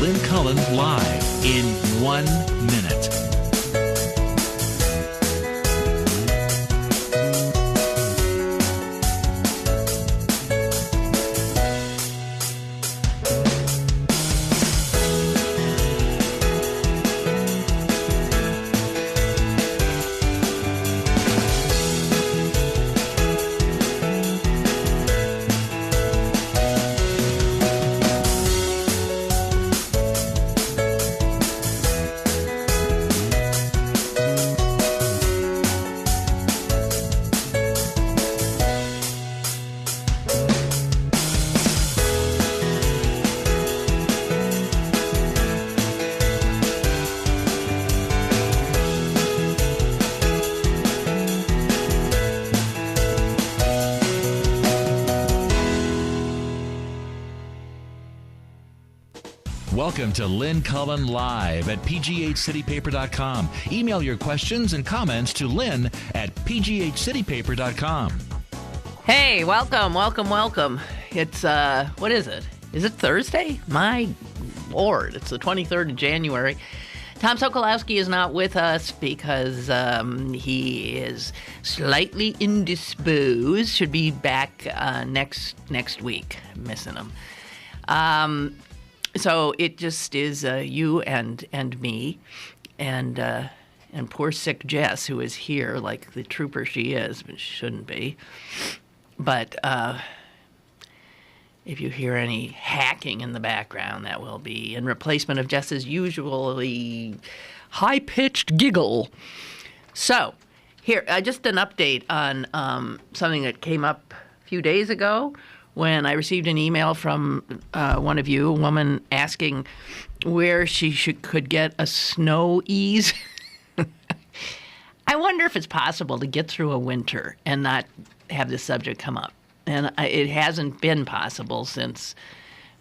Lynn Cullen live in 1 minute. Welcome to Lynn Cullen Live at pghcitypaper.com. Email your questions and comments to Lynn at pghcitypaper.com. Hey, welcome. It's, what is it? Is it Thursday? My Lord, it's the 23rd of January. Tom Sokolowski is not with us because he is slightly indisposed. Should be back next week. I'm missing him. So it just is you and me, and poor sick Jess, who is here like the trooper she is, but shouldn't be. But if you hear any hacking in the background, that will be in replacement of Jess's usually high-pitched giggle. So here, just an update on something that came up a few days ago, when I received an email from one of you, a woman asking where she could get a snow ease. I wonder if it's possible to get through a winter and not have this subject come up. And it hasn't been possible since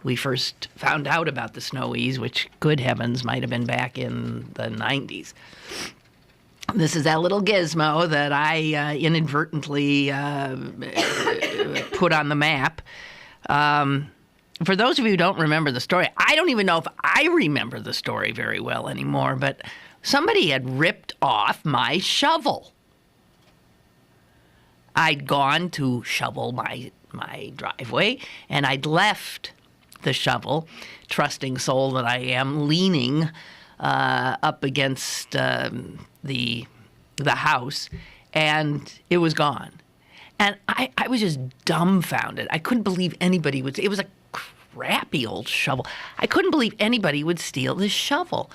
we first found out about the snow ease, which, good heavens, might have been back in the 90s. This is that little gizmo that I inadvertently put on the map. For those of you who don't remember the story, I don't even know if I remember the story very well anymore, but somebody had ripped off my shovel. I'd gone to shovel my driveway, and I'd left the shovel, trusting soul that I am, leaning up against the house, and it was gone. And I was just dumbfounded. I couldn't believe anybody would. It was a crappy old shovel. I couldn't believe anybody would steal this shovel.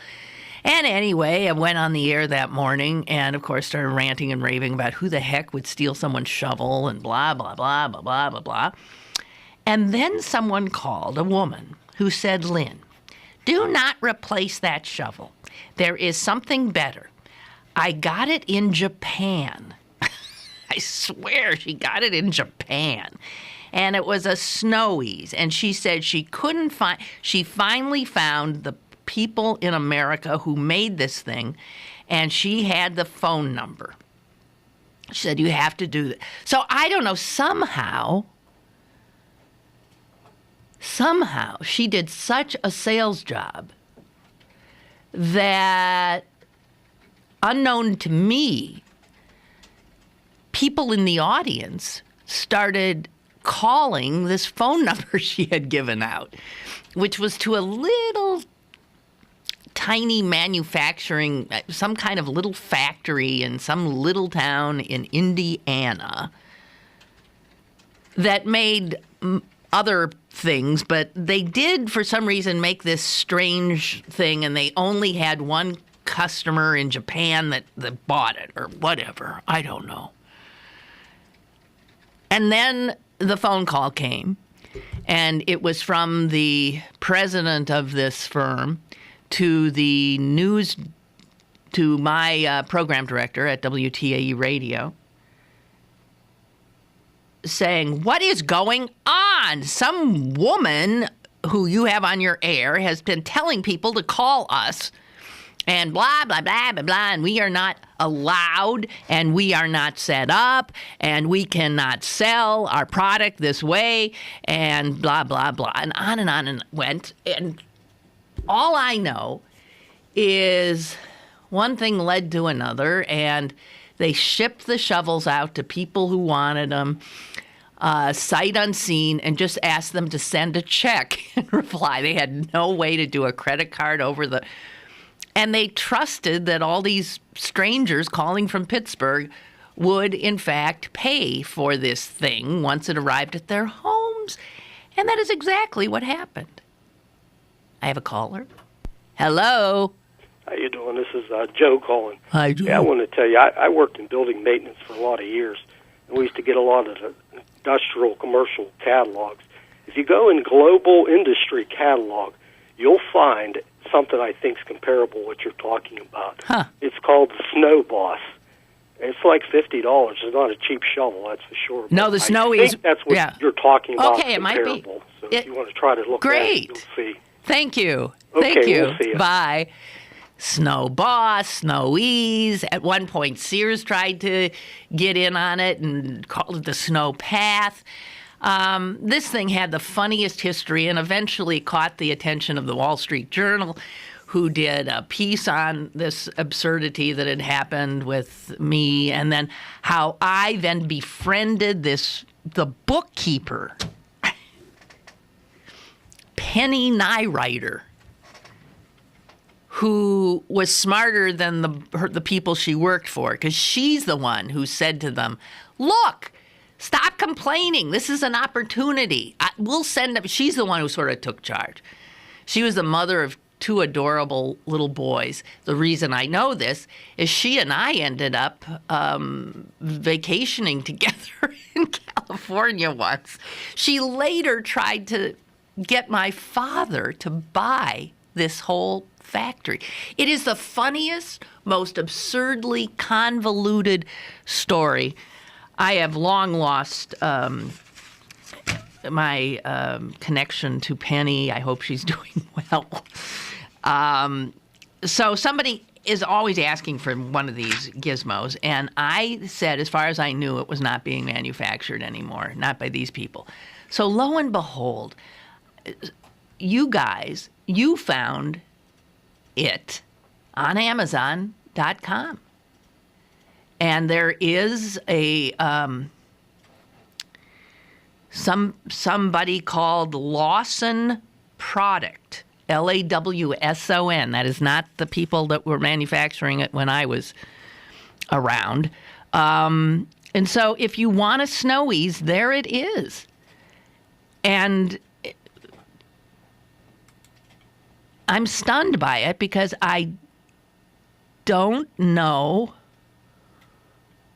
And anyway, I went on the air that morning and, of course, started ranting and raving about who the heck would steal someone's shovel and blah, blah, blah, blah, blah, blah, blah. And then someone called, a woman, who said, Lynn, do not replace that shovel. There is something better. I got it in Japan. I swear she got it in Japan. And it was a snow ease. And she said she finally found the people in America who made this thing, and she had the phone number. She said, you have to do that. So I don't know, somehow she did such a sales job that, unknown to me, people in the audience started calling this phone number she had given out, which was to a little tiny manufacturing, some kind of little factory in some little town in Indiana that made other things, but they did, for some reason, make this strange thing, and they only had one customer in Japan that bought it, or whatever. I don't know. And then the phone call came, and it was from the president of this firm to my program director at WTAE Radio, saying, what is going on? Some woman who you have on your air has been telling people to call us and blah, blah, blah, blah, blah, and we are not allowed, and we are not set up, and we cannot sell our product this way, and blah, blah, blah, and on it went. And all I know is one thing led to another, and they shipped the shovels out to people who wanted them, sight unseen, and just asked them to send a check in reply. They had no way to do a credit card over the... And they trusted that all these strangers calling from Pittsburgh would, in fact, pay for this thing once it arrived at their homes. And that is exactly what happened. I have a caller. Hello. How you doing? This is Joe calling. Hi, Joe. Yeah, I want to tell you, I worked in building maintenance for a lot of years, and we used to get a lot of the industrial commercial catalogs. If you go in global industry catalog, you'll find something I think is comparable to what you're talking about. Huh. It's called the Snow Boss. It's like $50. It's not a cheap shovel, that's for sure. No, the I snow think is... that's what you're talking about. Okay, it might be. So if you want to try to look at it, you'll see. Thank you. Okay, Thank you. We'll see you. Bye. Snow Boss, Snow Ease. At one point, Sears tried to get in on it and called it the Snow Path. This thing had the funniest history and eventually caught the attention of the Wall Street Journal, who did a piece on this absurdity that had happened with me, and then how I then befriended the bookkeeper, Penny Nyrider, who was smarter than the people she worked for, because she's the one who said to them, look, stop complaining. This is an opportunity. We'll send them. She's the one who sort of took charge. She was the mother of two adorable little boys. The reason I know this is she and I ended up vacationing together in California once. She later tried to get my father to buy this whole factory. It is the funniest, most absurdly convoluted story. I have long lost my connection to Penny. I hope she's doing well. So somebody is always asking for one of these gizmos, and I said, as far as I knew, it was not being manufactured anymore, not by these people. So lo and behold, you guys, you found it on Amazon.com. And there is a somebody called Lawson Product, Lawson. That is not the people that were manufacturing it when I was around. And so if you want a Snowies, there it is. And I'm stunned by it because I don't know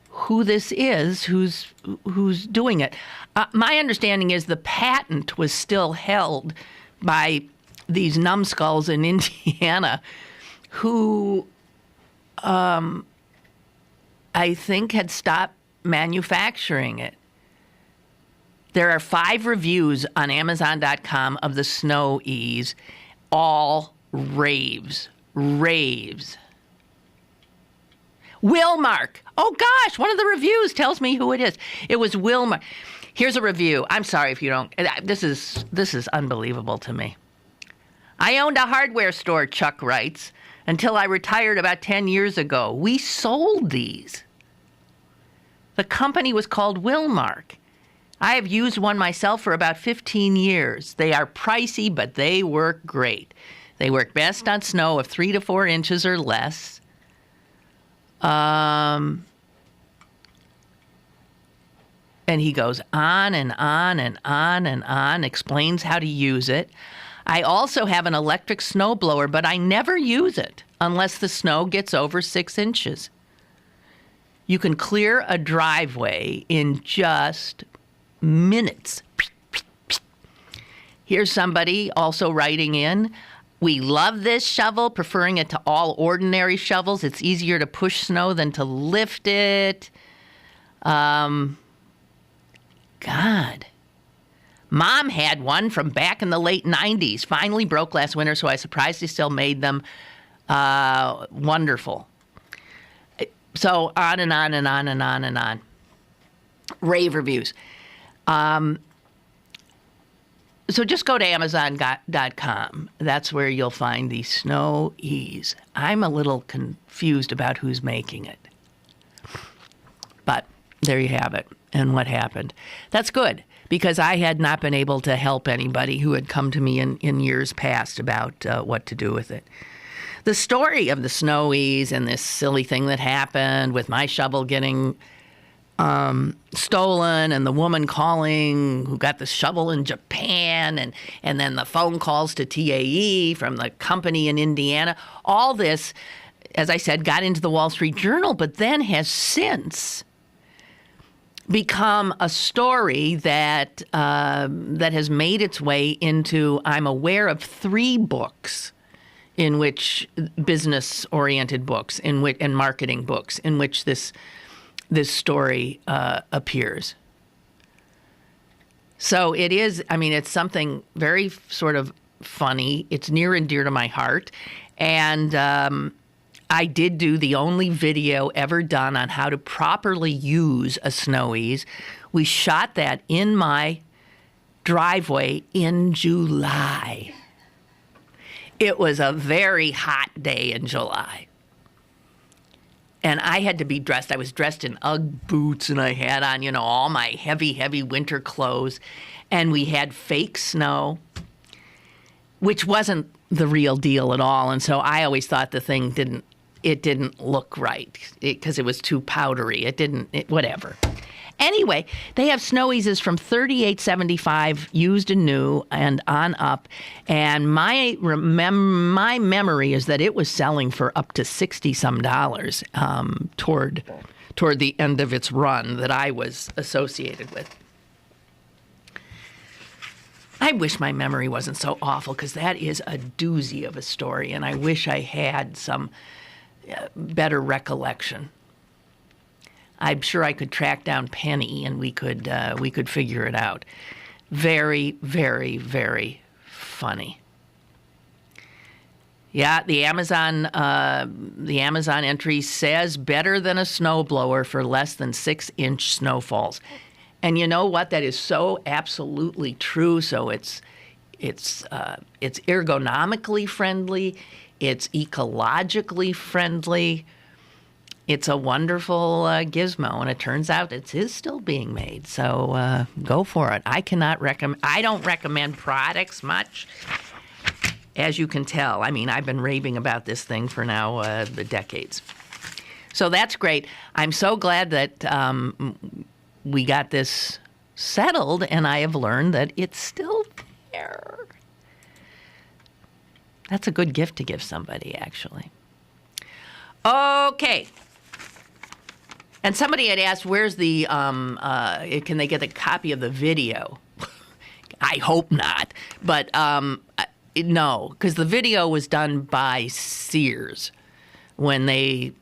who this is who's doing it. My understanding is the patent was still held by these numbskulls in Indiana who I think had stopped manufacturing it. There are 5 reviews on Amazon.com of the Snow Ease, all raves. Wilmark. Oh, gosh, one of the reviews tells me who it is. It was Wilmark. Here's a review. I'm sorry if you don't. This is unbelievable to me. I owned a hardware store, Chuck writes, until I retired about 10 years ago. We sold these. The company was called Wilmark. I have used one myself for about 15 years. They are pricey, but they work great. They work best on snow of 3 to 4 inches or less. And he goes on and on and on and on, explains how to use it. I also have an electric snowblower, but I never use it unless the snow gets over 6 inches. You can clear a driveway in just minutes. Here's somebody also writing in. We love this shovel, preferring it to all ordinary shovels. It's easier to push snow than to lift it. God. Mom had one from back in the late 90s. Finally broke last winter, so I was surprised they still made them. Wonderful. So on and on and on and on and on. Rave reviews. So just go to Amazon.com. That's where you'll find the Snow Ease. I'm a little confused about who's making it. But there you have it and what happened. That's good, because I had not been able to help anybody who had come to me in years past about what to do with it. The story of the Snow Ease and this silly thing that happened with my shovel getting stolen, and the woman calling who got the shovel in Japan, and then the phone calls to TAE from the company in Indiana. All this, as I said, got into the Wall Street Journal, but then has since become a story that has made its way into, I'm aware of 3 books in which, business-oriented books, and marketing books, in which this story appears. So it is, it's something very sort of funny. It's near and dear to my heart. And I did do the only video ever done on how to properly use a Snow Ease. We shot that in my driveway in July. It was a very hot day in July. And I had to be dressed. I was dressed in Ugg boots, and I had on, all my heavy, heavy winter clothes. And we had fake snow, which wasn't the real deal at all. And so I always thought the thing didn't look right because it was too powdery. Whatever. Anyway, they have Snow Eases from $38.75 used and new and on up. And my memory is that it was selling for up to $60-some toward the end of its run that I was associated with. I wish my memory wasn't so awful, because that is a doozy of a story, and I wish I had some better recollection. I'm sure I could track down Penny, and we could figure it out. Very, very, very funny. Yeah, the Amazon entry says better than a snowblower for less than 6-inch snowfalls, and you know what? That is so absolutely true. So it's ergonomically friendly, it's ecologically friendly. It's a wonderful gizmo, and it turns out it is still being made. So go for it. I don't recommend products much, as you can tell. I've been raving about this thing for now decades. So that's great. I'm so glad that we got this settled, and I have learned that it's still there. That's a good gift to give somebody, actually. Okay. And somebody had asked, where's the, can they get a copy of the video? I hope not. But no, because the video was done by Sears when they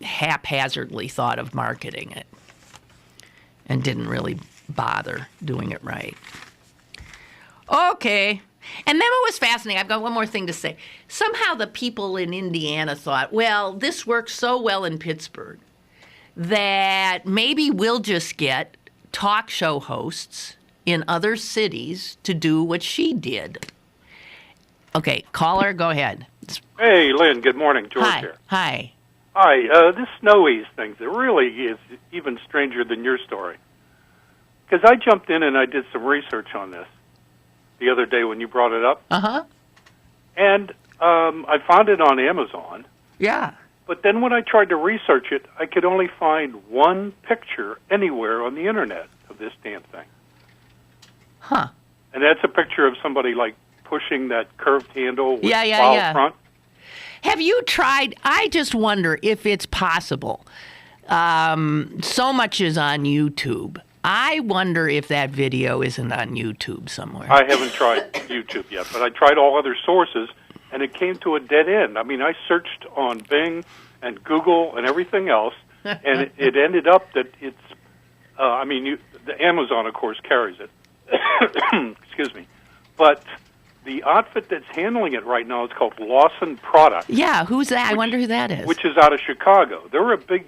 haphazardly thought of marketing it and didn't really bother doing it right. Okay. And then what was fascinating, I've got one more thing to say. Somehow the people in Indiana thought, well, this works so well in Pittsburgh that maybe we'll just get talk show hosts in other cities to do what she did. Okay, caller, go ahead. Hey, Lynn, good morning. George here. Hi. Hi, this Snow Ease thing, it really is even stranger than your story. Because I jumped in and I did some research on this the other day when you brought it up. Uh-huh. And I found it on Amazon. Yeah. But then when I tried to research it, I could only find one picture anywhere on the Internet of this damn thing. Huh. And that's a picture of somebody, like, pushing that curved handle with plow front. Have you tried? I just wonder if it's possible. So much is on YouTube. I wonder if that video isn't on YouTube somewhere. I haven't tried YouTube yet, but I tried all other sources, and it came to a dead end. I searched on Bing and Google and everything else, and it ended up that it's, the Amazon, of course, carries it. Excuse me. But the outfit that's handling it right now is called Lawson Products. Yeah, who's that? I wonder who that is. Which is out of Chicago. They're a big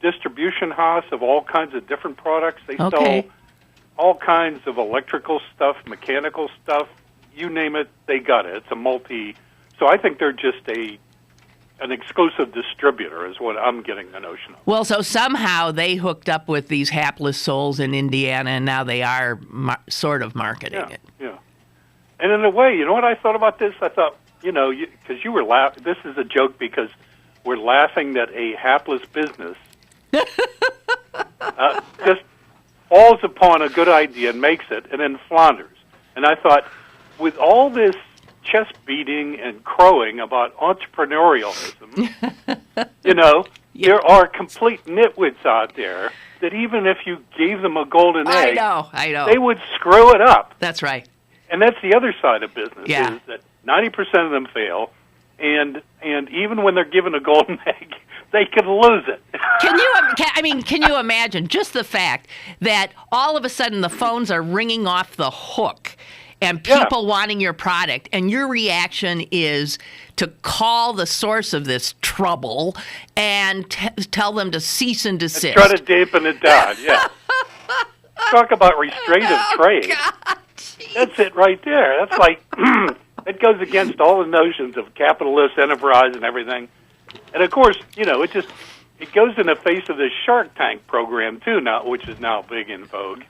distribution house of all kinds of different products. They sell all kinds of electrical stuff, mechanical stuff, you name it, they got it. It's a multi. So I think they're just an exclusive distributor is what I'm getting the notion of. Well, so somehow they hooked up with these hapless souls in Indiana, and now they are sort of marketing it. Yeah. And in a way, you know what I thought about this? I thought, because you were laughing. This is a joke because we're laughing that a hapless business just falls upon a good idea and makes it, and then flounders. And I thought, with all this chest beating and crowing about entrepreneurialism, there are complete nitwits out there that even if you gave them a golden egg, I know, they would screw it up. That's right. And that's the other side of business, Yeah. is that 90% of them fail, and even when they're given a golden egg, they can lose it. Can you imagine just the fact that all of a sudden the phones are ringing off the hook and people wanting your product, and your reaction is to call the source of this trouble and tell them to cease and desist. And try to dampen it down, yeah. Talk about restraint of trade. God, that's it right there. That's like, it goes against all the notions of capitalist enterprise and everything. And of course, it goes in the face of this Shark Tank program too now, which is now big in vogue,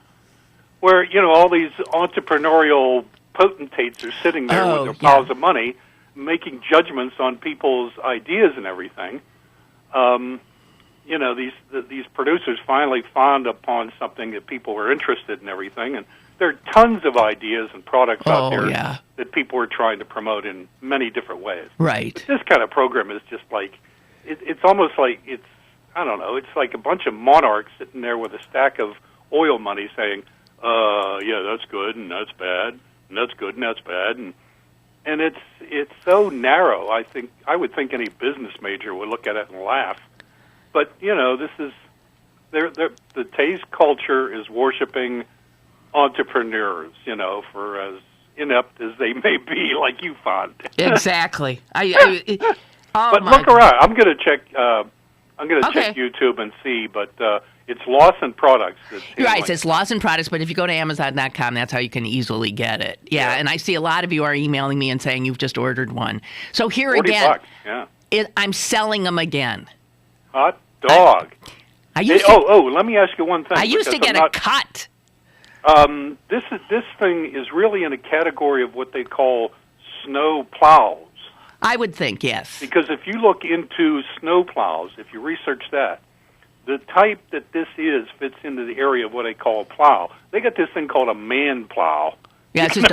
where, all these entrepreneurial potentates are sitting there with their piles of money, making judgments on people's ideas and everything. These producers finally found upon something that people were interested in everything, and there are tons of ideas and products out there that people are trying to promote in many different ways. Right. But this kind of program is just like, it's almost like it's like a bunch of monarchs sitting there with a stack of oil money saying, that's good and that's bad, and that's good and that's bad, and it's so narrow. I would think any business major would look at it and laugh. But this is the Taze culture is worshiping entrepreneurs, for as inept as they may be, like you found. Exactly. But look around. I'm going to check. Check YouTube and see. But it's Lawson Products. Right. It's Lawson Products. But if you go to Amazon.com, that's how you can easily get it. Yeah. And I see a lot of you are emailing me and saying you've just ordered one. So here again, $40, yeah. I'm selling them again. Hot dog. Let me ask you one thing. I used to get a cut. This thing is really in a category of what they call snow plows. I would think, yes. Because if you look into snow plows, if you research that, the type that this is fits into the area of what they call a plow. They got this thing called a man plow. Yeah, it's just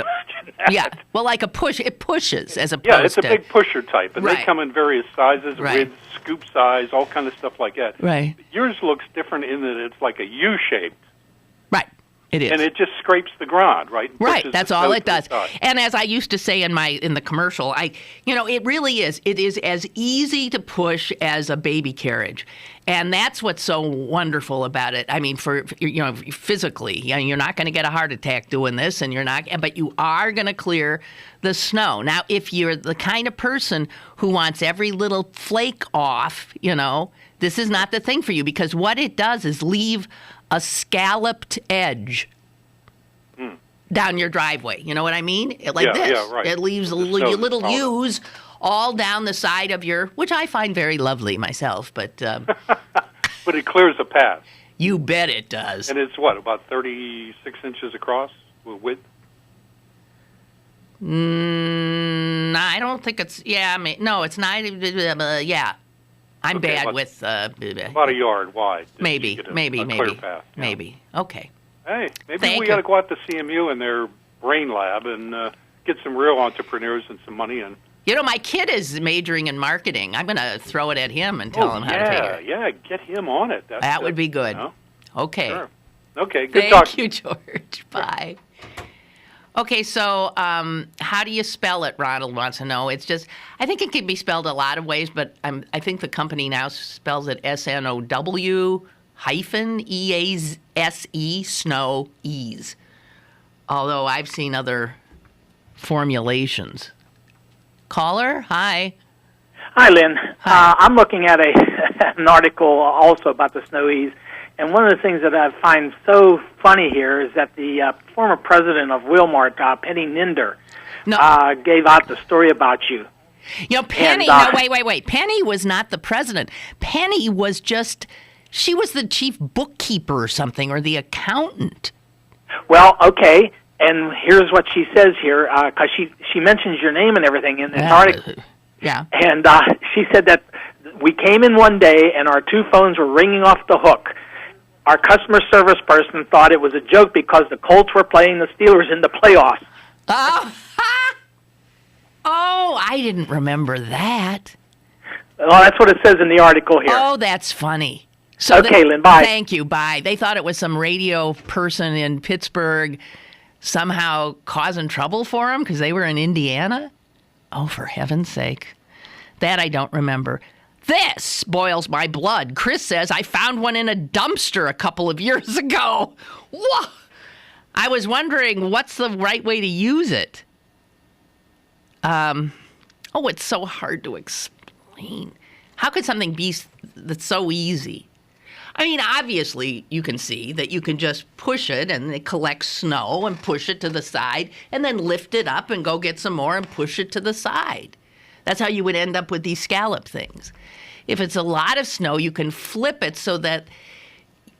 well, like a push. It pushes as opposed to... Yeah, it's a big pusher type, and they come in various sizes, widths, scoop size, all kind of stuff like that. Right. Yours looks different in that it's like a U-shaped. Right. It is. And it just scrapes the ground, right? Right, that's all it does. And as I used to say in the commercial, it really is. It is as easy to push as a baby carriage. And that's what's so wonderful about it. I mean, for physically, you're not going to get a heart attack doing this, but you are going to clear the snow. Now, if you're the kind of person who wants every little flake off, this is not the thing for you, because what it does is leave a scalloped edge down your driveway. You know what I mean? This. Yeah, right. It leaves little U's all down the side of which I find very lovely myself, but... but it clears a path. You bet it does. And it's what, about 36 inches across with width? I don't think it's... no, it's not... yeah. I'm bad with... about a yard wide. Maybe. Clear path. Maybe. Okay. Hey, maybe we got to go out to CMU in their brain lab and get some real entrepreneurs and some money in. My kid is majoring in marketing. I'm going to throw it at him and tell him how to figure it. Yeah, get him on it. That would be good. Okay. Sure. Okay, good talking. Thank you, George. Bye. Okay, so how do you spell it, Ronald wants to know. It's just, I think it can be spelled a lot of ways, but I think the company now spells it SNOW-EASE, snow, ease. Although I've seen other formulations. Caller, hi. Hi, Lynn. Hi. I'm looking at an article also about the snow ease, And one of the things that I find so funny here is that the former president of Walmart, Penny Ninder, gave out the story about you. Penny, wait. Penny was not the president. Penny was she was the chief bookkeeper or something, or the accountant. Well, okay, and here's what she says here, because she mentions your name and everything in this article. Yeah. And she said that we came in one day and our 2 phones were ringing off the hook. Our customer service person thought it was a joke because the Colts were playing the Steelers in the playoffs. Oh, I didn't remember that. Well, that's what it says in the article here. Oh, that's funny. So okay, Lynn, bye. Thank you, bye. They thought it was some radio person in Pittsburgh somehow causing trouble for them because they were in Indiana? Oh, for heaven's sake. That I don't remember. This boils my blood. Chris says, I found one in a dumpster a couple of years ago. Whoa! I was wondering, what's the right way to use it? It's so hard to explain. How could something be that's so easy? I mean, obviously, you can see that you can just push it and it collects snow and push it to the side and then lift it up and go get some more and push it to the side. That's how you would end up with these scallop things. If it's a lot of snow, you can flip it so that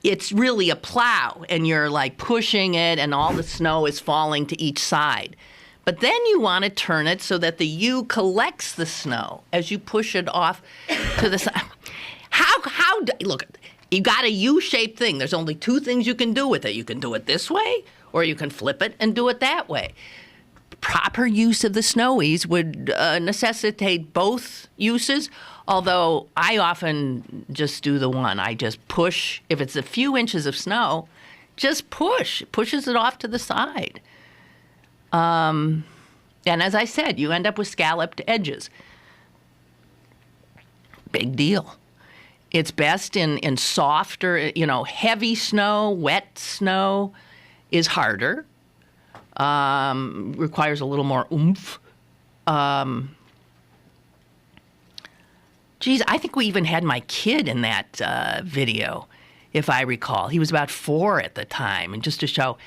it's really a plow and you're like pushing it and all the snow is falling to each side. But then you want to turn it so that the U collects the snow as you push it off to the side. Look, you got a U-shaped thing. There's only 2 things you can do with it. You can do it this way or you can flip it and do it that way. Proper use of the snowies would necessitate both uses, although I often just do the one. I just push. If it's a few inches of snow, just push. It pushes it off to the side. And as I said, you end up with scalloped edges. Big deal. It's best in softer, heavy snow. Wet snow is harder. Requires a little more oomph. I think we even had my kid in that video, if I recall. He was about 4 at the time, and just to show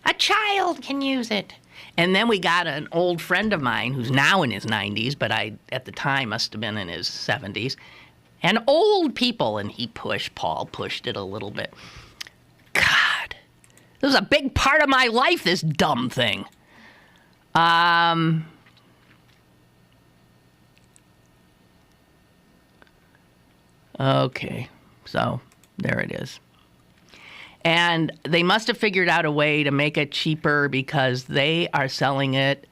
a child can use it. And then we got an old friend of mine who's now in his 90s, but at the time must have been in his 70s. And old people, and Paul pushed it a little bit. God, this was a big part of my life, this dumb thing. Okay, so there it is. And they must have figured out a way to make it cheaper because they are selling it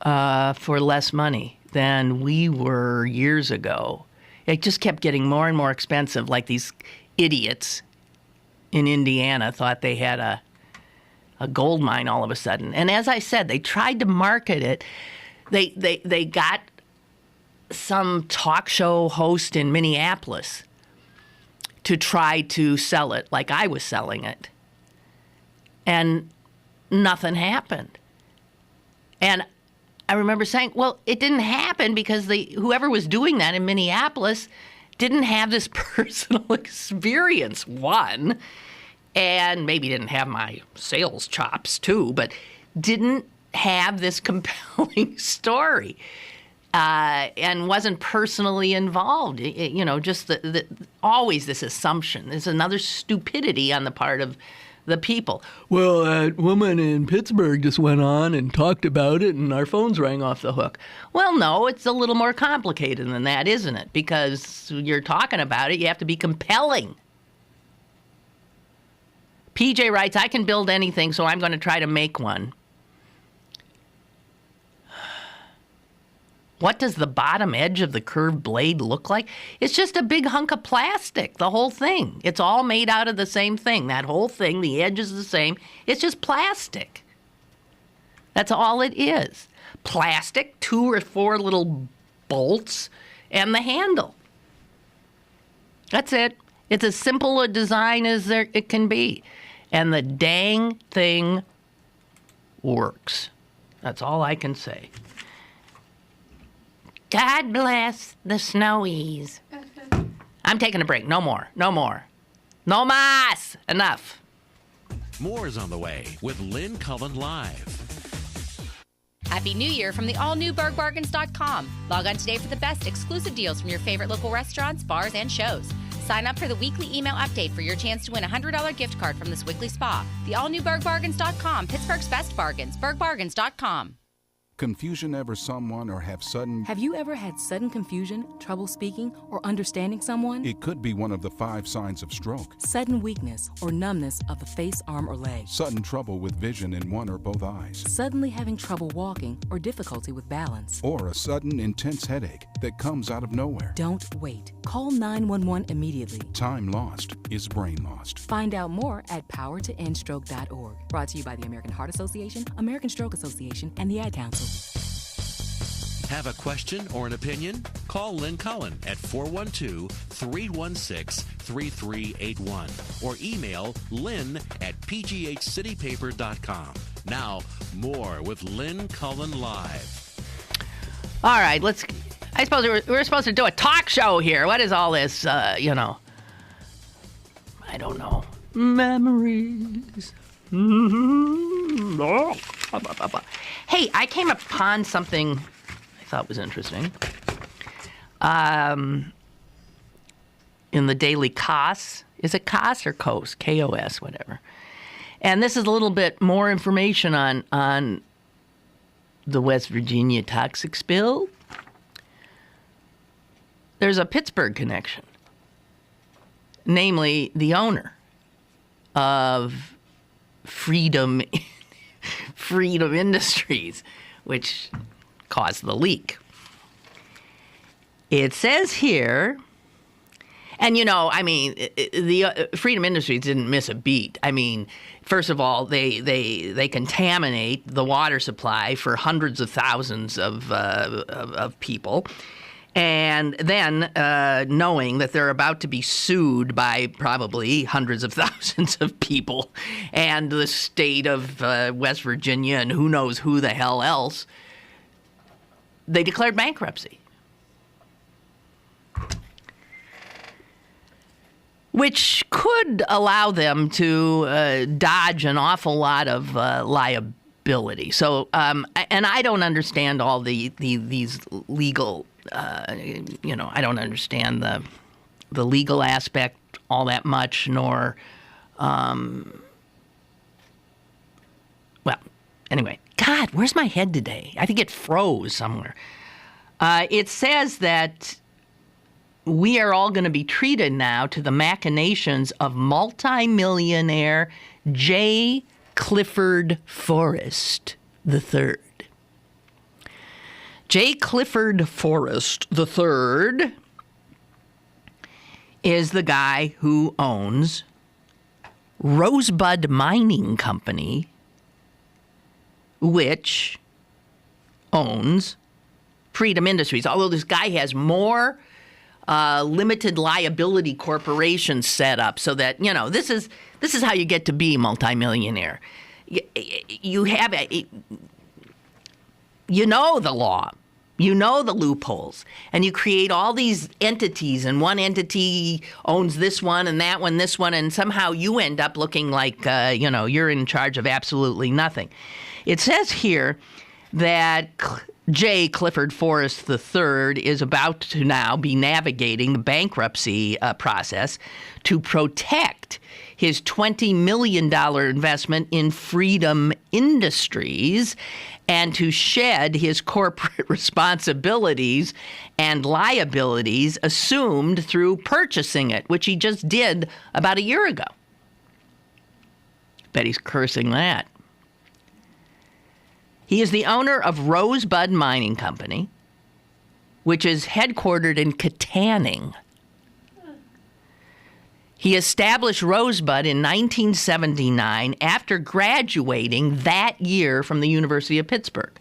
for less money than we were years ago. It just kept getting more and more expensive, like these idiots in Indiana thought they had a gold mine all of a sudden. And as I said, they tried to market it. They got some talk show host in Minneapolis to try to sell it like I was selling it. And nothing happened. And I remember saying, well, it didn't happen because whoever was doing that in Minneapolis didn't have this personal experience, one, and maybe didn't have my sales chops too, but didn't have this compelling story. And wasn't personally involved. Just always this assumption. There's another stupidity on the part of the people. Well, that woman in Pittsburgh just went on and talked about it, and our phones rang off the hook. Well, no, it's a little more complicated than that, isn't it? Because you're talking about it, you have to be compelling. PJ writes, I can build anything, so I'm going to try to make one. What does the bottom edge of the curved blade look like? It's just a big hunk of plastic, the whole thing. It's all made out of the same thing. That whole thing, the edge is the same. It's just plastic. That's all it is. Plastic, 2 or 4 little bolts, and the handle. That's it. It's as simple a design as it can be. And the dang thing works. That's all I can say. God bless the snowies. I'm taking a break. No more. No mas! Enough. More is on the way with Lynn Cullen Live. Happy New Year from the all-new BergBargains.com. Log on today for the best exclusive deals from your favorite local restaurants, bars, and shows. Sign up for the weekly email update for your chance to win a $100 gift card from the Squiggly Spa. The all-new BergBargains.com, Pittsburgh's best bargains. BergBargains.com. Confusion ever someone or have sudden... Have you ever had sudden confusion, trouble speaking, or understanding someone? It could be one of the 5 signs of stroke. Sudden weakness or numbness of the face, arm, or leg. Sudden trouble with vision in one or both eyes. Suddenly having trouble walking or difficulty with balance. Or a sudden intense headache that comes out of nowhere. Don't wait. Call 911 immediately. Time lost is brain lost. Find out more at powertoendstroke.org. Brought to you by the American Heart Association, American Stroke Association, and the Ad Council. Have a question or an opinion? Call Lynn Cullen at 412-316-3381 or email lynn at pghcitypaper.com. Now, more with Lynn Cullen Live. All right, I suppose we're supposed to do a talk show here. What is all this, I don't know. Memories. Hey, I came upon something I thought was interesting. In the Daily Kos. Is it Kos or Kos? K-O-S, whatever. And this is a little bit more information on the West Virginia toxic spill. There's a Pittsburgh connection. Namely, the owner of Freedom Industries, which caused the leak. It says here, and the Freedom Industries didn't miss a beat. I mean, first of all, they contaminate the water supply for hundreds of thousands of people. And then, knowing that they're about to be sued by probably hundreds of thousands of people and the state of West Virginia and who knows who the hell else, they declared bankruptcy. Which could allow them to dodge an awful lot of liability. So, and I don't understand all these legal... I don't understand the legal aspect all that much, nor, anyway. God, where's my head today? I think it froze somewhere. It says that we are all going to be treated now to the machinations of multimillionaire J. Clifford Forrest III. J. Clifford Forrest III is the guy who owns Rosebud Mining Company, which owns Freedom Industries. Although this guy has more limited liability corporations set up, so that this is how you get to be multimillionaire. You have the law. You know the loopholes. And you create all these entities, and one entity owns this one and that one, this one, and somehow you end up looking like, you're in charge of absolutely nothing. It says here that J. Clifford Forrest III is about to now be navigating the bankruptcy process to protect his $20 million investment in Freedom Industries and to shed his corporate responsibilities and liabilities assumed through purchasing it, which he just did about a year ago. Bet he's cursing that. He is the owner of Rosebud Mining Company, which is headquartered in Katanning. He established Rosebud in 1979 after graduating that year from the University of Pittsburgh.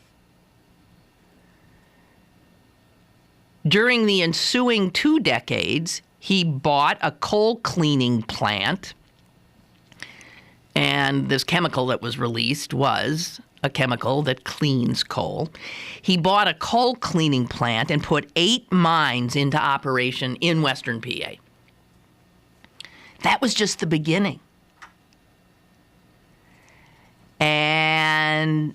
During the ensuing 2 decades, he bought a coal cleaning plant, and this chemical that was released was a chemical that cleans coal. He bought a coal cleaning plant and put 8 mines into operation in Western PA. That was just the beginning. And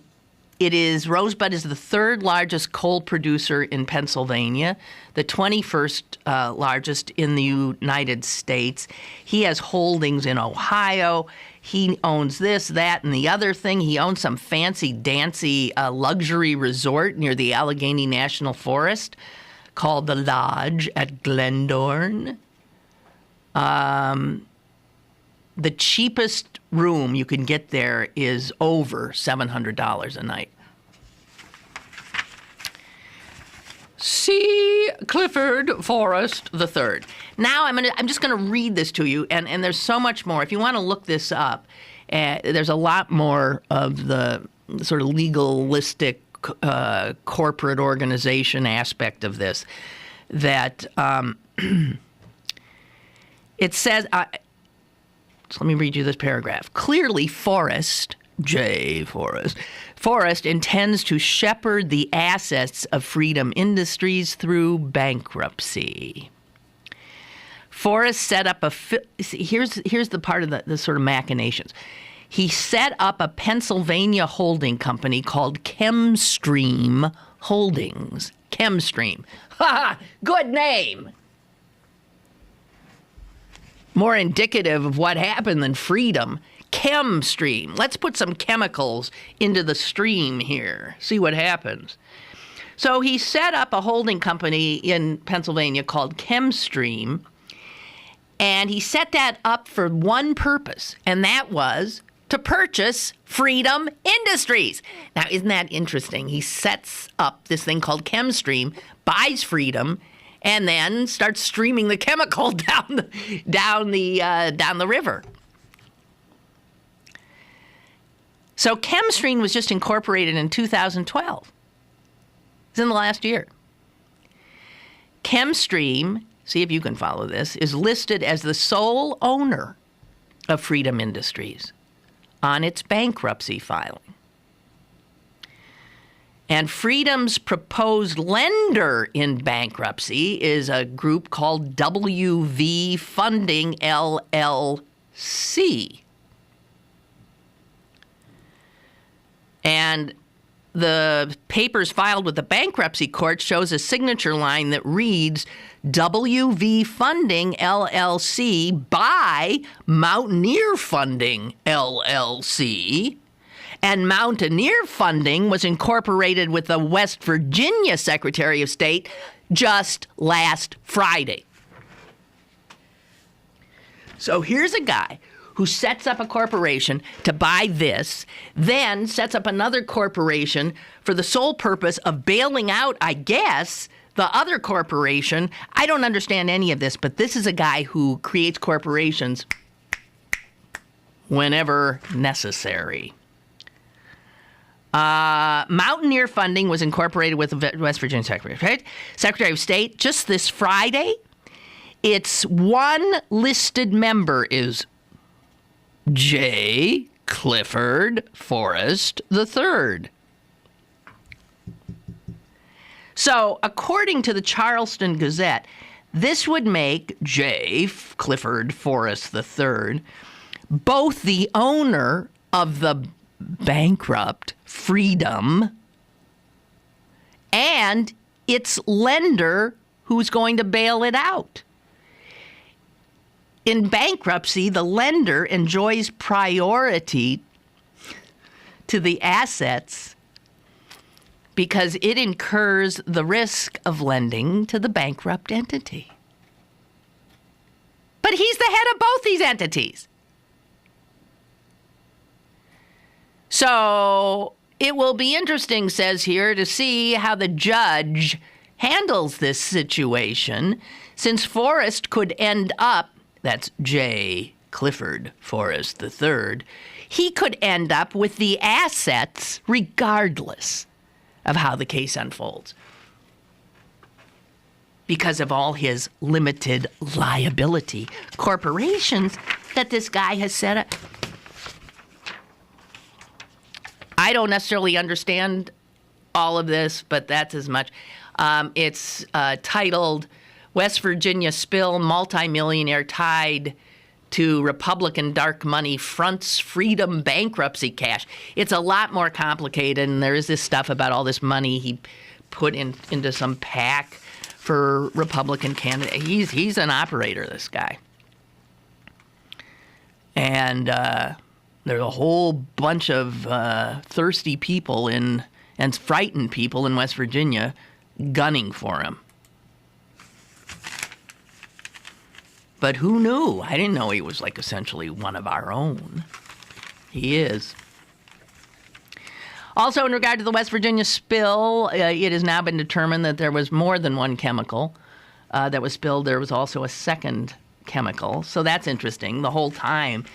Rosebud is the third largest coal producer in Pennsylvania, the 21st largest in the United States. He has holdings in Ohio. He owns this, that, and the other thing. He owns some fancy-dancy luxury resort near the Allegheny National Forest called the Lodge at Glendorn. The cheapest room you can get there is over $700 a night. C. Clifford Forrest III. Now I'm just going to read this to you, and there's so much more. If you want to look this up, there's a lot more of the sort of legalistic corporate organization aspect of this. That it says. So let me read you this paragraph. Clearly, Forrest intends to shepherd the assets of Freedom Industries through bankruptcy. Forrest set up here's the part of the sort of machinations. He set up a Pennsylvania holding company called ChemStream Holdings. ChemStream. Ha! Good name. More indicative of what happened than Freedom. ChemStream. Let's put some chemicals into the stream here. See what happens. So he set up a holding company in Pennsylvania called ChemStream, and he set that up for one purpose, and that was to purchase Freedom Industries. Now, isn't that interesting? He sets up this thing called ChemStream, buys Freedom, and then starts streaming the chemical down the river. So ChemStream was just incorporated in 2012. It's in the last year. ChemStream, see if you can follow this, is listed as the sole owner of Freedom Industries on its bankruptcy filing. And Freedom's proposed lender in bankruptcy is a group called WV Funding, LLC. And the papers filed with the bankruptcy court shows a signature line that reads, WV Funding, LLC by Mountaineer Funding, LLC. And Mountaineer Funding was incorporated with the West Virginia Secretary of State just last Friday. So here's a guy who sets up a corporation to buy this, then sets up another corporation for the sole purpose of bailing out, I guess, the other corporation. I don't understand any of this, but this is a guy who creates corporations whenever necessary. Mountaineer Funding was incorporated with the West Virginia Secretary of State just this Friday. Its one listed member is J. Clifford Forrest III. So, according to the Charleston Gazette, this would make J. Clifford Forrest III both the owner of the bankrupt Freedom and its lender who's going to bail it out. In bankruptcy, the lender enjoys priority to the assets because it incurs the risk of lending to the bankrupt entity. But he's the head of both these entities. So it will be interesting, says here, to see how the judge handles this situation, since Forrest could end up, that's J. Clifford Forrest III, he could end up with the assets regardless of how the case unfolds, because of all his limited liability corporations that this guy has set up. I don't necessarily understand all of this, but that's as much. It's titled West Virginia Spill, Multimillionaire Tied to Republican dark money fronts freedom bankruptcy cash. It's a lot more complicated, and there is this stuff about all this money he put into some PAC for Republican candidate. He's an operator, this guy. And there's a whole bunch of thirsty people and frightened people in West Virginia gunning for him. But who knew? I didn't know he was like essentially one of our own. He is. Also, in regard to the West Virginia spill, it has now been determined that there was more than one chemical that was spilled. There was also a second chemical. So that's interesting. The whole time,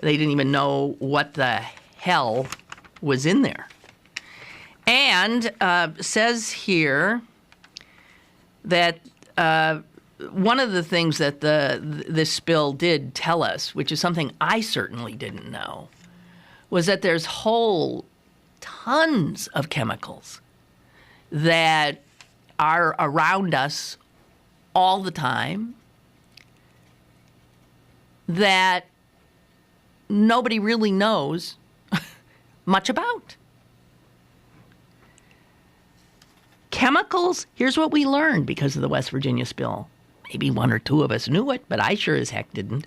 they didn't even know what the hell was in there. And says here that one of the things that this spill did tell us, which is something I certainly didn't know, was that there's whole tons of chemicals that are around us all the time that nobody really knows much about. Chemicals, here's what we learned because of the West Virginia spill. Maybe one or two of us knew it, but I sure as heck didn't.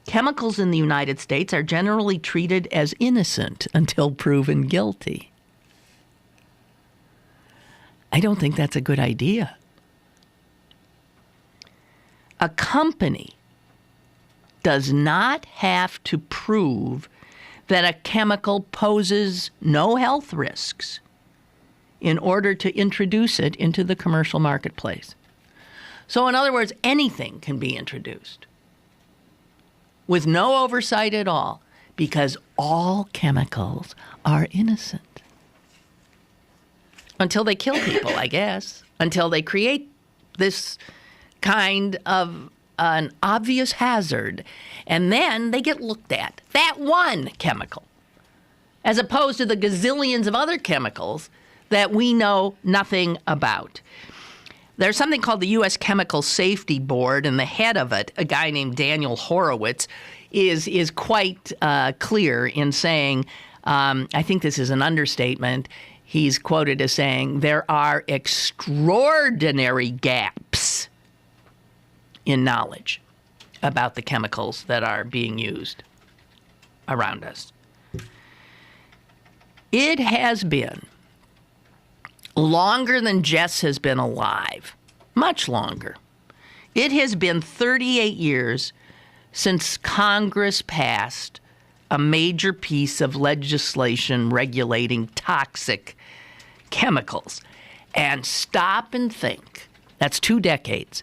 Chemicals in the United States are generally treated as innocent until proven guilty. I don't think that's a good idea. A company does not have to prove that a chemical poses no health risks in order to introduce it into the commercial marketplace. So in other words, anything can be introduced with no oversight at all because all chemicals are innocent. Until they kill people, I guess. Until they create this kind of an obvious hazard. And then they get looked at. That one chemical. As opposed to the gazillions of other chemicals that we know nothing about. There's something called the U.S. Chemical Safety Board, and the head of it, a guy named Daniel Horowitz, is quite clear in saying, I think this is an understatement, he's quoted as saying, there are extraordinary gaps in knowledge about the chemicals that are being used around us. It has been longer than Jess has been alive, much longer. It has been 38 years since Congress passed a major piece of legislation regulating toxic chemicals. And stop and think. That's 2 decades.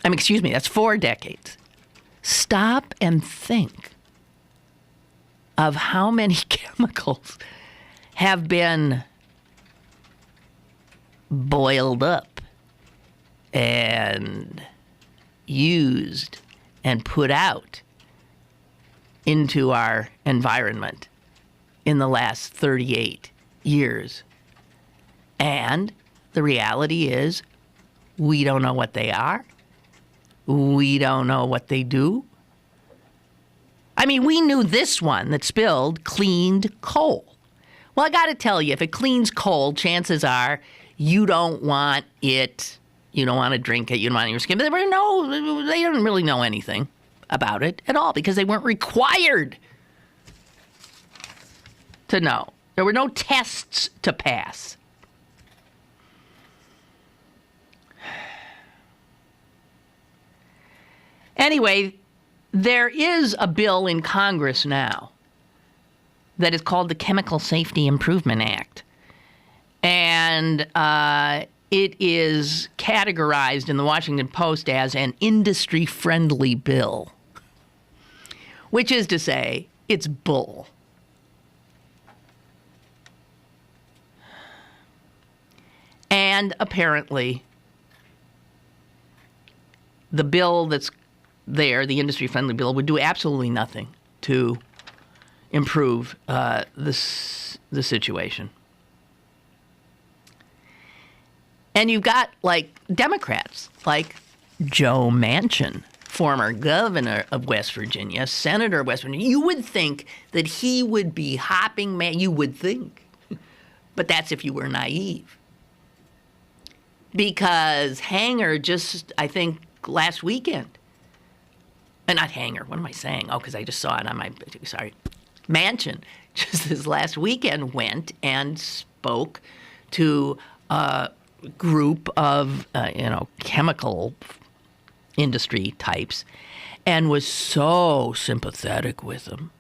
That's 4 decades. Stop and think of how many chemicals have been boiled up and used and put out into our environment in the last 38 years. And the reality is, we don't know what they are. We don't know what they do. We knew this one that spilled cleaned coal. Well, I got to tell you, if it cleans coal, chances are you don't want it. You don't want to drink it. You don't want it in your skin. But they didn't really know anything about it at all because they weren't required to know. There were no tests to pass. Anyway, there is a bill in Congress now that is called the Chemical Safety Improvement Act. And it is categorized in the Washington Post as an industry-friendly bill, which is to say, it's bull. And apparently, the bill that's there, the industry-friendly bill, would do absolutely nothing to improve the situation. And you've got, Democrats, like Joe Manchin, former governor of West Virginia, senator of West Virginia. You would think that he would be hopping mad. You would think. But that's if you were naive. Because Hanger just, I think, last weekend, not Hanger, what am I saying? Oh, because I just saw it on my, Manchin, just this last weekend went and spoke to a group of, chemical industry types and was so sympathetic with them.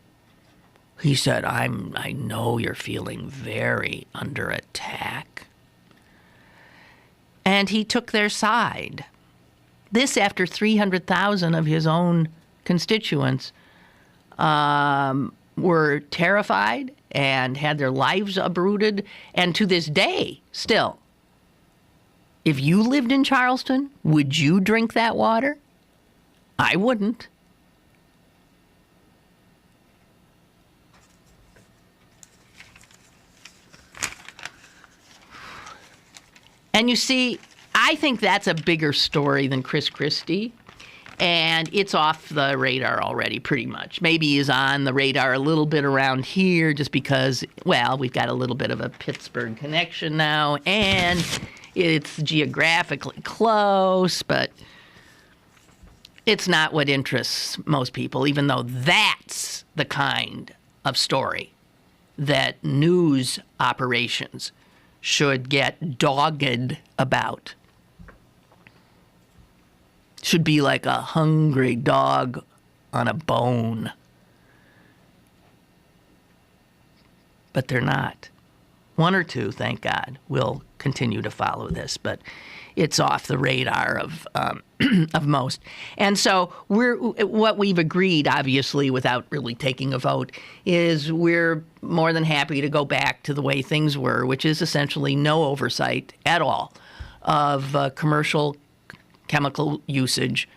He said, I know you're feeling very under attack. And he took their side. This after 300,000 of his own constituents were terrified and had their lives uprooted. And to this day, still, if you lived in Charleston, would you drink that water? I wouldn't. And you see, I think that's a bigger story than Chris Christie. And it's off the radar already, pretty much. Maybe is on the radar a little bit around here just because, well, we've got a little bit of a Pittsburgh connection now. And it's geographically close, but it's not what interests most people, even though that's the kind of story that news operations should get dogged about. Should be like a hungry dog on a bone. But they're not. One or two, thank God, will continue to follow this, but it's off the radar of of most. And so what we've agreed, obviously, without really taking a vote, is we're more than happy to go back to the way things were, which is essentially no oversight at all of commercial chemical usage,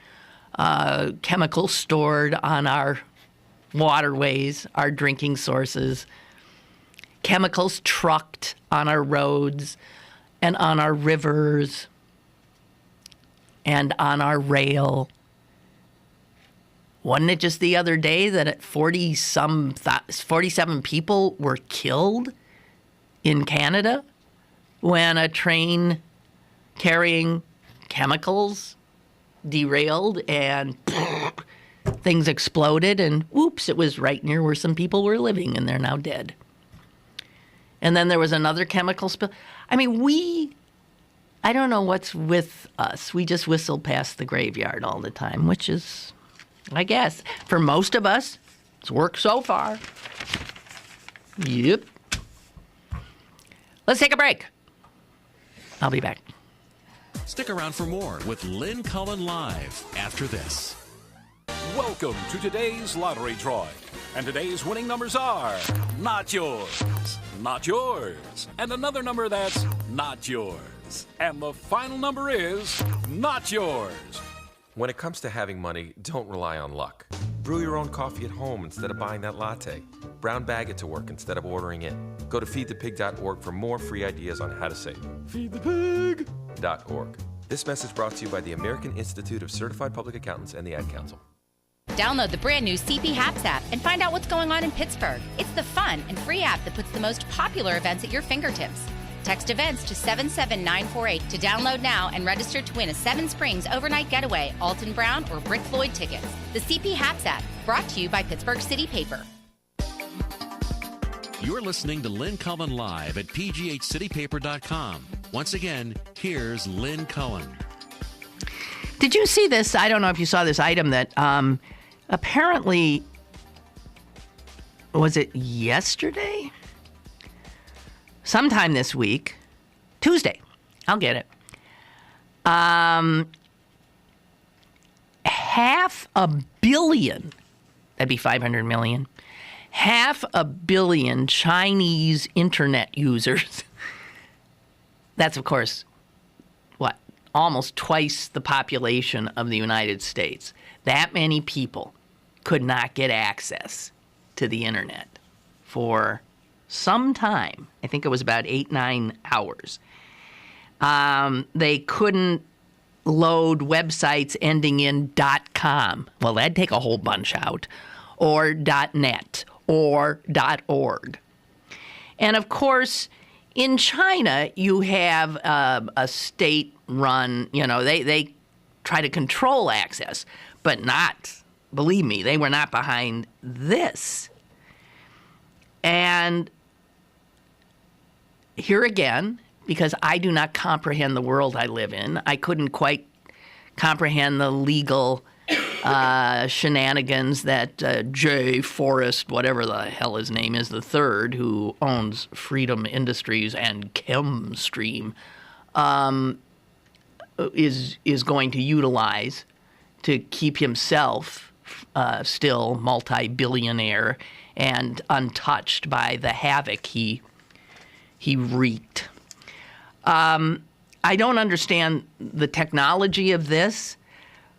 chemicals stored on our waterways, our drinking sources, chemicals trucked on our roads and on our rivers and on our rail. Wasn't it just the other day that 47 people were killed in Canada when a train carrying chemicals derailed and things exploded and whoops, it was right near where some people were living and they're now dead. And then there was another chemical spill. I mean, I don't know what's with us. We just whistle past the graveyard all the time, which is, I guess, for most of us, it's worked so far. Yep. Let's take a break. I'll be back. Stick around for more with Lynn Cullen Live after this. Welcome to today's lottery drawing. And today's winning numbers are not yours, not yours, and another number that's not yours. And the final number is not yours. When it comes to having money, don't rely on luck. Brew your own coffee at home instead of buying that latte. Brown bag it to work instead of ordering it. Go to feedthepig.org for more free ideas on how to save. Feedthepig.org. This message brought to you by the American Institute of Certified Public Accountants and the Ad Council. Download the brand new CP Haps app and find out what's going on in Pittsburgh. It's the fun and free app that puts the most popular events at your fingertips. Text events to 77948 to download now and register to win a Seven Springs overnight getaway, Alton Brown, or Brick Floyd tickets. The CP Haps app, brought to you by Pittsburgh City Paper. You're listening to Lynn Cullen Live at pghcitypaper.com. Once again, here's Lynn Cullen. Did you see this? I don't know if you saw this item that apparently, was it yesterday? Sometime this week, Tuesday, I'll get it. $500 million, that'd be 500 million, $500 million Chinese internet users. That's, of course, what? Almost twice the population of the United States. That many people could not get access to the internet for some time. I think it was about 8-9 hours. They couldn't load websites ending in .com. Well, that'd take a whole bunch out. Or .net or .org. And of course, in China, you have a state-run, they try to control access, but not, believe me, they were not behind this. And here again, because I do not comprehend the world I live in, I couldn't quite comprehend the legal shenanigans that Jay Forrest, whatever the hell his name is, the third, who owns Freedom Industries and ChemStream, is going to utilize to keep himself still multi-billionaire and untouched by the havoc he wreaked. I don't understand the technology of this,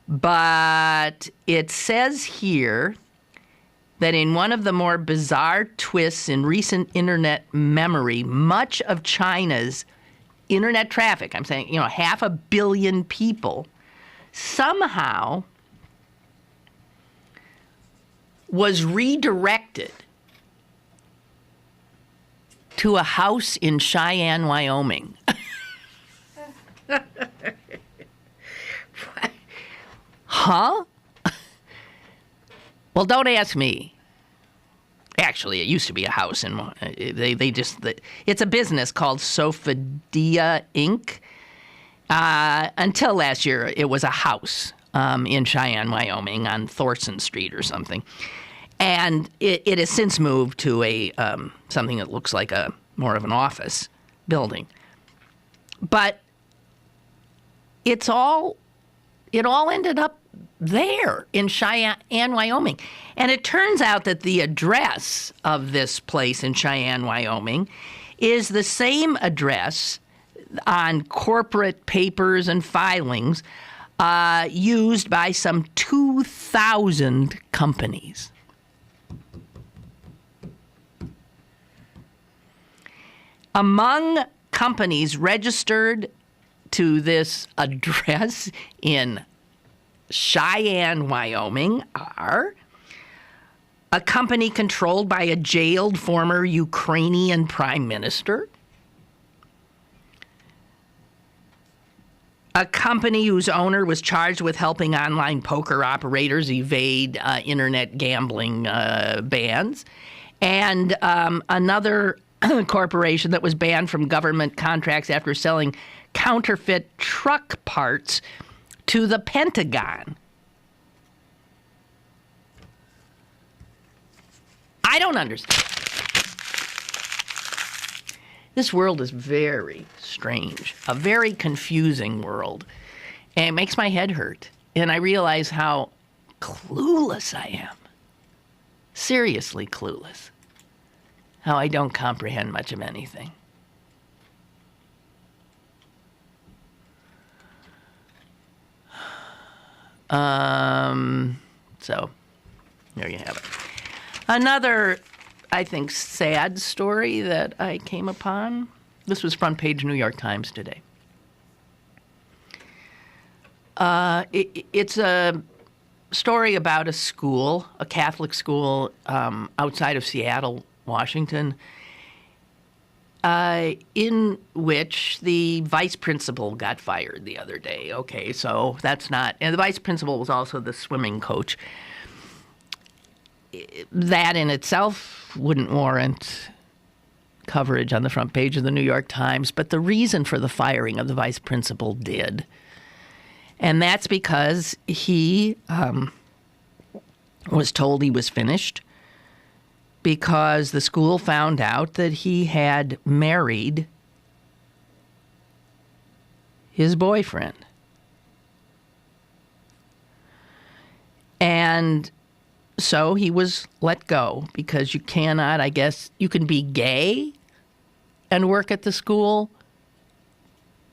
but it says here that in one of the more bizarre twists in recent internet memory, much of China's internet traffic, I'm saying, 500 million people, somehow was redirected to a house in Cheyenne, Wyoming. Huh? Well, don't ask me. Actually, it used to be a house, and it's a business called Sophia Inc. Until last year, it was a house in Cheyenne, Wyoming, on Thorson Street or something, and it has since moved to a something that looks like more of an office building. But it all ended up there in Cheyenne, Wyoming. And it turns out that the address of this place in Cheyenne, Wyoming is the same address on corporate papers and filings used by some 2,000 companies. Among companies registered to this address in Cheyenne, Wyoming are a company controlled by a jailed former Ukrainian prime minister, a company whose owner was charged with helping online poker operators evade internet gambling bans, and another corporation that was banned from government contracts after selling counterfeit truck parts to the Pentagon. I don't understand. This world is very strange, a very confusing world, and it makes my head hurt. And I realize how clueless I am. Seriously clueless. How I don't comprehend much of anything. So, there you have it. Another, I think, sad story that I came upon. This was front page New York Times today. It's a story about a school, a Catholic school outside of Seattle, Washington, in which the vice principal got fired the other day. Okay, so that's not... And the vice principal was also the swimming coach. That in itself wouldn't warrant coverage on the front page of the New York Times, but the reason for the firing of the vice principal did. And that's because he was told he was finished because the school found out that he had married his boyfriend. And so he was let go because you cannot, I guess, you can be gay and work at the school,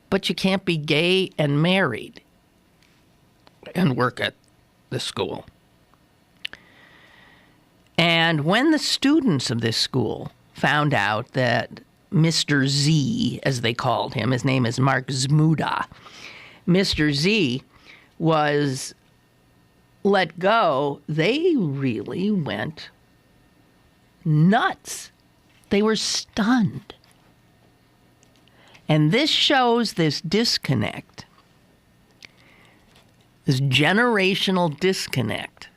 but you can't be gay and married and work at the school. And when the students of this school found out that Mr. Z, as they called him, his name is Mark Zmuda, Mr. Z was let go, they really went nuts. They were stunned. And this shows this disconnect, this generational disconnect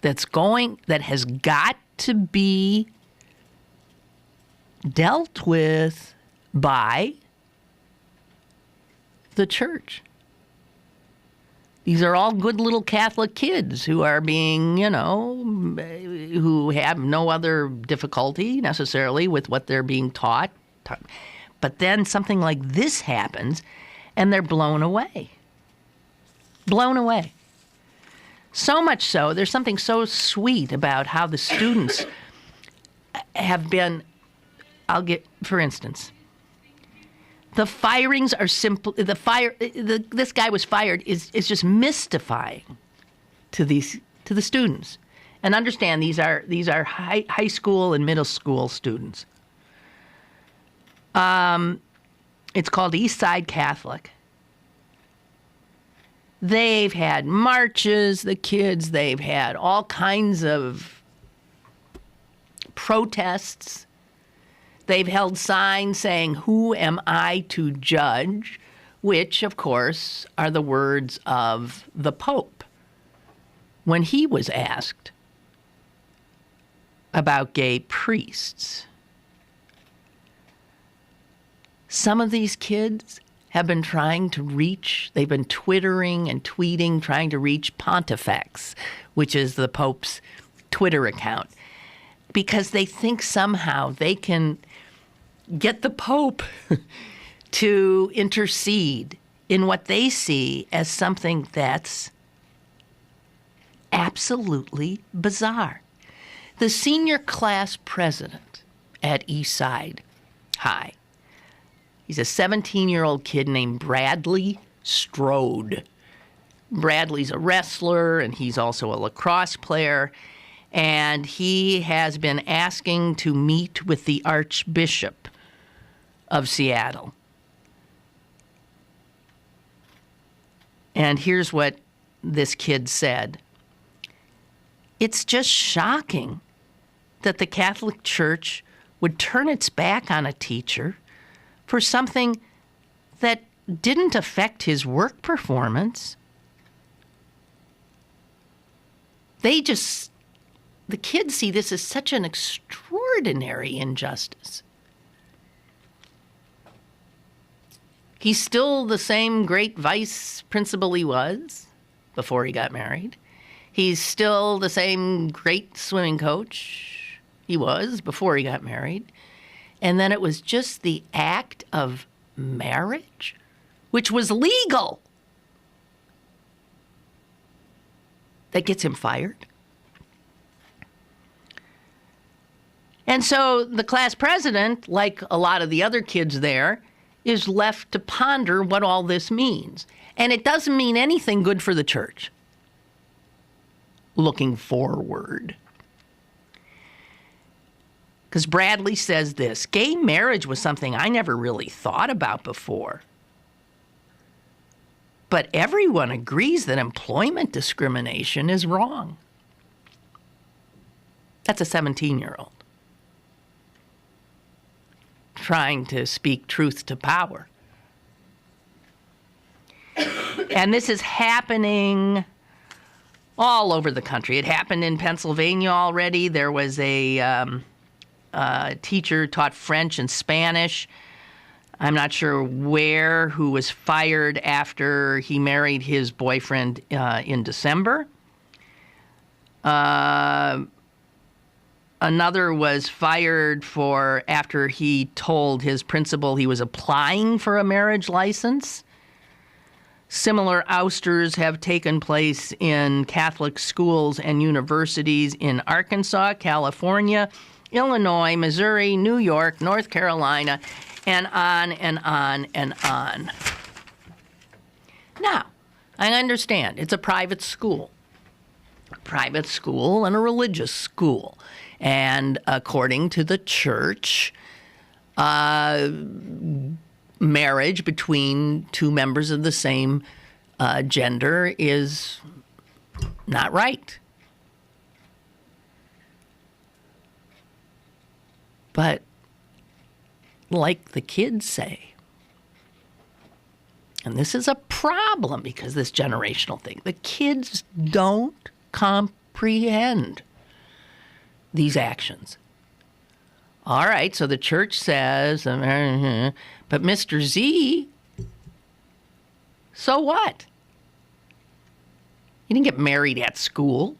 that has got to be dealt with by the church. These are all good little Catholic kids who are being, who have no other difficulty necessarily with what they're being taught. But then something like this happens and they're blown away. Blown away. So much so, there's something so sweet about how the students have been, for instance, the firings are simple. This guy was fired is just mystifying to the students. And understand these are high school and middle school students. It's called East Side Catholic. They've had marches, the kids. They've had all kinds of protests. They've held signs saying, "Who am I to judge?" which, of course, are the words of the Pope when he was asked about gay priests. Some of these kids have been they've been twittering and tweeting, trying to reach Pontifex, which is the Pope's Twitter account, because they think somehow they can get the Pope to intercede in what they see as something that's absolutely bizarre. The senior class president at Eastside High, he's a 17-year-old kid named Bradley Strode. Bradley's a wrestler, and he's also a lacrosse player, and he has been asking to meet with the Archbishop of Seattle. And here's what this kid said. It's just shocking that the Catholic Church would turn its back on a teacher for something that didn't affect his work performance. The kids see this as such an extraordinary injustice. He's still the same great vice principal he was before he got married. He's still the same great swimming coach he was before he got married. And then it was just the act of marriage, which was legal, that gets him fired. And so the class president, like a lot of the other kids there, is left to ponder what all this means. And it doesn't mean anything good for the church. Looking forward. Because Bradley says this, gay marriage was something I never really thought about before. But everyone agrees that employment discrimination is wrong. That's a 17-year-old trying to speak truth to power. And this is happening all over the country. It happened in Pennsylvania already. There was a teacher taught French and Spanish. I'm not sure where, who was fired after he married his boyfriend in December. Another was fired after he told his principal he was applying for a marriage license. Similar ousters have taken place in Catholic schools and universities in Arkansas, California, Illinois, Missouri, New York, North Carolina, and on and on and on. Now, I understand it's a private school and a religious school. And according to the church, marriage between two members of the same gender is not right. But like the kids say, and this is a problem because this generational thing, the kids don't comprehend these actions. All right, so the church says, but Mr. Z, so what? He didn't get married at school.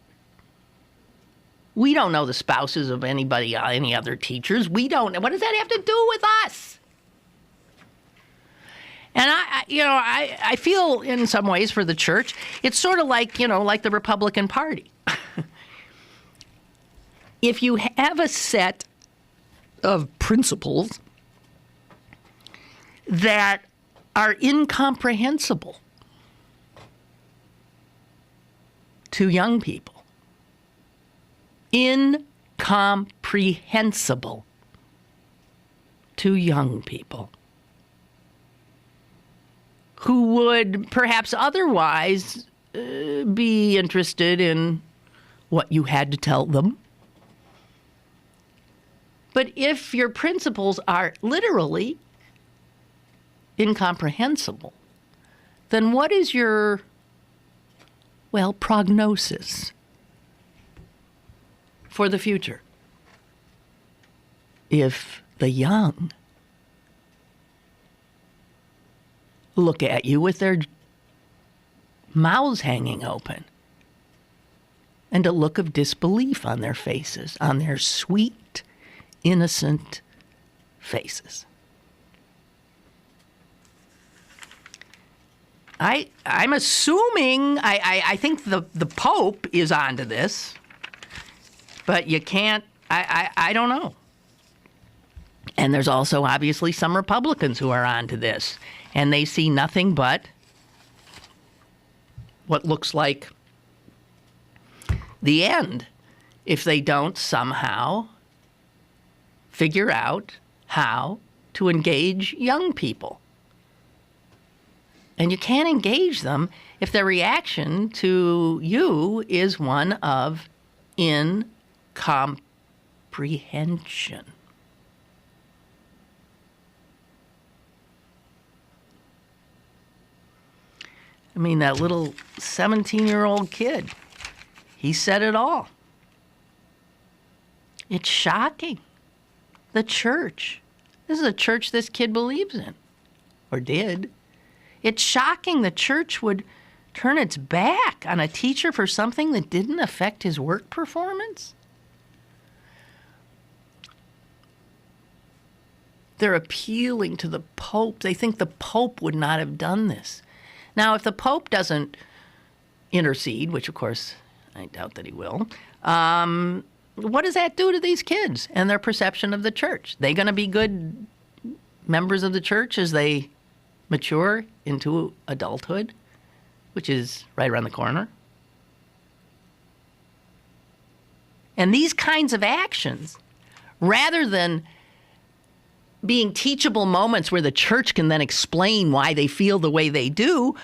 We don't know the spouses of anybody, any other teachers. We don't know. What does that have to do with us? And I feel in some ways for the church, it's sort of like, like the Republican Party. If you have a set of principles that are incomprehensible to young people, incomprehensible to young people who would perhaps otherwise be interested in what you had to tell them. But if your principles are literally incomprehensible, then what is your, prognosis for the future? If the young look at you with their mouths hanging open and a look of disbelief on their faces, on their sweet, innocent faces. I'm assuming, I think the Pope is onto this, but you can't, I don't know. And there's also obviously some Republicans who are onto this, and they see nothing but what looks like the end if they don't somehow figure out how to engage young people. And you can't engage them if their reaction to you is one of incomprehension. I mean, that little 17-year-old kid, he said it all. It's shocking. The church. This is a church this kid believes in, or did. It's shocking the church would turn its back on a teacher for something that didn't affect his work performance. They're appealing to the Pope. They think the Pope would not have done this. Now, if the Pope doesn't intercede, which of course I doubt that he will, what does that do to these kids and their perception of the church? They going to be good members of the church as they mature into adulthood, which is right around the corner? And these kinds of actions, rather than being teachable moments where the church can then explain why they feel the way they do,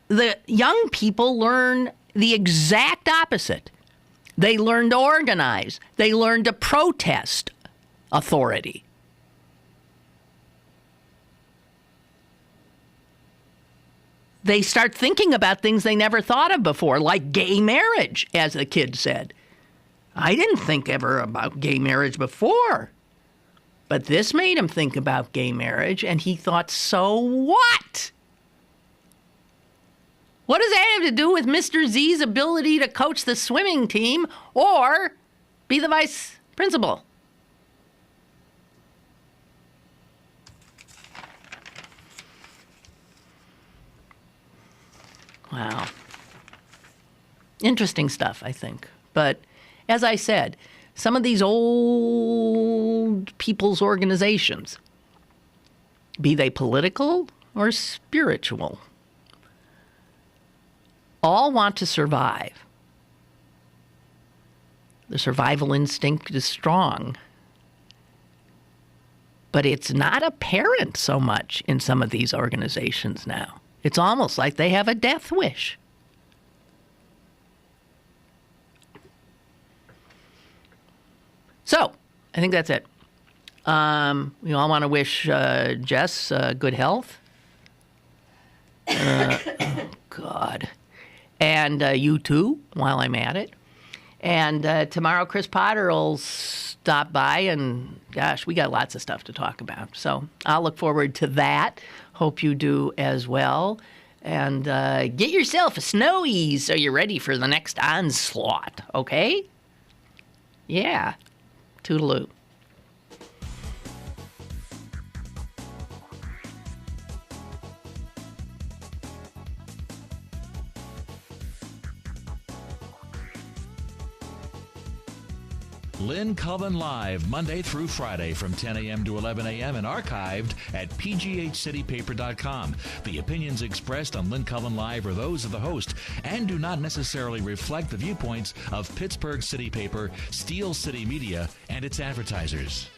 the young people learn the exact opposite. They learn to organize. They learn to protest authority. They start thinking about things they never thought of before, like gay marriage, as the kid said. I didn't think ever about gay marriage before. But this made him think about gay marriage, and he thought, so what? What does that have to do with Mr. Z's ability to coach the swimming team or be the vice principal? Wow. Interesting stuff, I think. But as I said, some of these old people's organizations, be they political or spiritual, all want to survive. The survival instinct is strong. But it's not apparent so much in some of these organizations now. It's almost like they have a death wish. So, I think that's it. We all want to wish Jess good health. God. And you too, while I'm at it. And tomorrow, Chris Potter will stop by, and gosh, we got lots of stuff to talk about. So I'll look forward to that. Hope you do as well. And get yourself a snowy so you're ready for the next onslaught, okay? Yeah. Toodaloo. Lynn Cullen Live, Monday through Friday from 10 a.m. to 11 a.m. and archived at pghcitypaper.com. The opinions expressed on Lynn Cullen Live are those of the host and do not necessarily reflect the viewpoints of Pittsburgh City Paper, Steel City Media, and its advertisers.